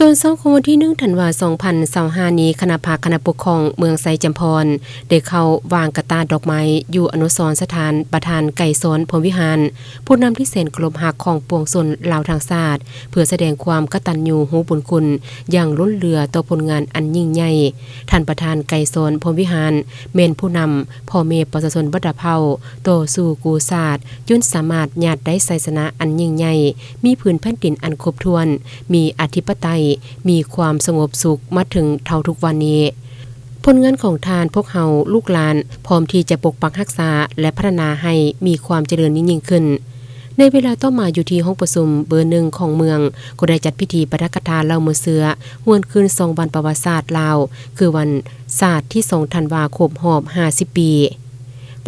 ตอนเช้าของวันที่1ธันวาคม2025นี้คณะคณะปกครองเมืองไซจำพรได้เข้าวางกระตาดอกไม้อยู่อนุสรณ์สถานประธานไก่สนพรหมวิหารผู้นำที่เสนกลมหักของปวงชนลาวทางชาติเพื่อแสดงความกตัญญูรู้บุญคุณอย่างล้นเหลือต่อผลงานอันยิ่งใหญ่ท่านประธานไก่สนพรหมวิหารเมนผู้นำพ่อเมประชาชนบัดเผาต่อสู้กูศาสตร์จนสามารถญาติได้ไสยชนะอันยิ่งใหญ่มีพื้นแผ่นดินอันครบถ้วนมีอธิปไตยมีความสงบสุขมาถึงเท่าทุกวันนี้ผลงานของทานพวกเฮาลูกหลานพร้อมที่จะปกปักรักษาและพัฒนาให้มีความเจริญยิ่งขึ้นในเวลาต่อมาอยู่ที่ห้องประชุมเบอร์1ของเมืองก็ได้จัดพิธีปาฐกถาเล่ามื้อเสือฮวนคืน2วันประวัติศาสตร์ลาวคือวันศาสตร์ที่2ธันวาคมรอบ50ปี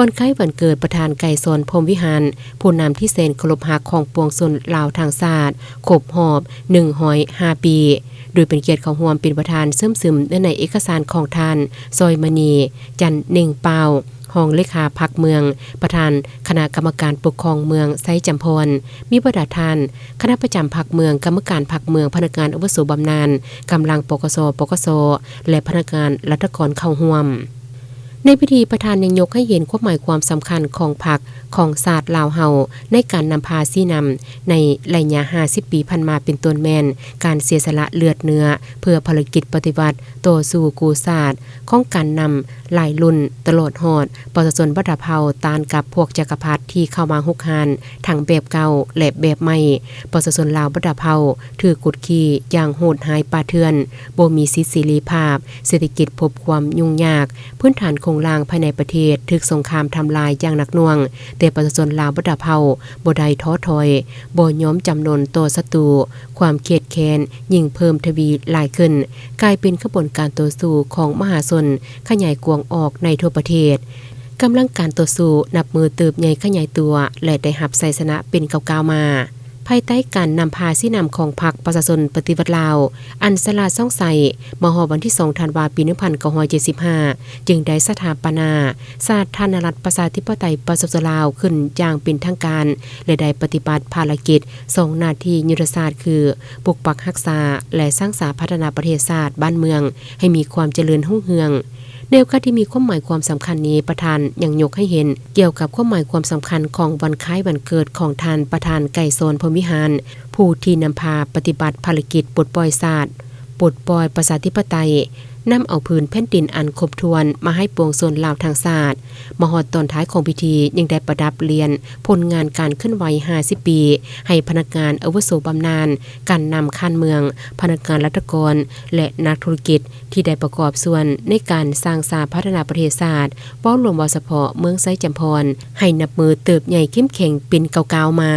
วันคล้ายวันเกิดประธานไก่สนพรหมวิหารผู้นำที่เซนเคารพฮักของปวงชนลาวทางชาติครบรอบ105ปีโดยเป็นเกียรติของร่วมเป็นประธานซึมในเอกสารของทานซอยมณีจันเน่งเปาห้องเลขาพรรคเมืองประธานคณะกรรมการปกครองเมืองไซจำพรมีประธานคณะประจำพรรคเมืองกรรมการพรรคเมืองพนักงานอาวุโสบำนาญกำลังปกสและพนักงานรัฐกรเข้าร่วมในพิธีประธานยังยกให้เห็นความหมายความสำคัญของพรรคของศาสตร์ลาวเฮาในการนำพาซี่นำในระยะ50ปีพันมาเป็นต้นแม่นการเสียสละเลือดเนื้อเพื่อภารกิจปฏิวัติต่อสู้กูศาสตร์ของการนำหลายรุ่นตลอดฮอดประชาชนบัดเผาต้านกับพวกจักรพรรดิที่เข้ามาฮุกฮานทั้งแบบเก่าและแบบใหม่ประชาชนลาวบัดเผาถือกดขี่อย่างโหดหายป่าเถื่อนบ่มีสิทธิเสรีภาพเศรษฐกิจพบความยุ่งยากพื้นฐานโครงสร้างภายในประเทศถูกสงครามทำลายอย่างหนักหน่วงแต่ประชาชนลาวบัดเผาบ่ได้ท้อถอยบ่ยอมจำนนต่อศัตรูความเครียดแค้นยิ่งเพิ่มทวีหลายขึ้นกลายเป็นขบวนการต่อสู้ของมหาชนขยายกวางออกในทั่วประเทศกำลังการต่อสู้นับมือเติบใหญ่ขยายตัวและได้รับชัยชนะเป็นก้าวๆมาภายใต้การนำพาซี่นำของพรรคประชาชนปฏิวัติลาวอันสลาซ่องใสมหวันที่2ธันวาคมปี1975จึงได้สถาปนาสาธารณรัฐประชาธิปไตยประชาชนลาวขึ้นอย่างเป็นทางการและได้ปฏิบัติภารกิจ2หน้าที่ยุทธศาสตร์คือปกปักรักษาและสร้างสรรค์พัฒนาประเทศชาติบ้านเมืองให้มีความเจริญรุ่งเรืองแนวคิดที่มีความหมายความสำคัญนี้ประธานยังยกให้เห็นเกี่ยวกับความหมายความสำคัญของวันคล้ายวันเกิดของท่านประธานไก่สนพรหมวิหารผู้ที่นำพาปฏิบัติภารกิจปลดปล่อยศาสตร์ปลดปล่อยประชาธิปไตยนำเอาพื้นแผ่นดินอันครบถ้วนมาให้ปวงชนลาวทางชาติมหอดตอนท้ายของพิธียังได้ประดับเรียนผลงานการเคลื่อนไหว50ปีให้พนักงานอาวุโสบำนาญการนำข้านเมืองพนักงานรัฐกรและนักธุรกิจที่ได้ประกอบส่วนในการสร้างสรรค์พัฒนาประเทศชาติเว้ารวมว่าเฉพาะเมืองไซจำพรให้นับมือเติบใหญ่เข้มแข็งเป็นก้าวๆมา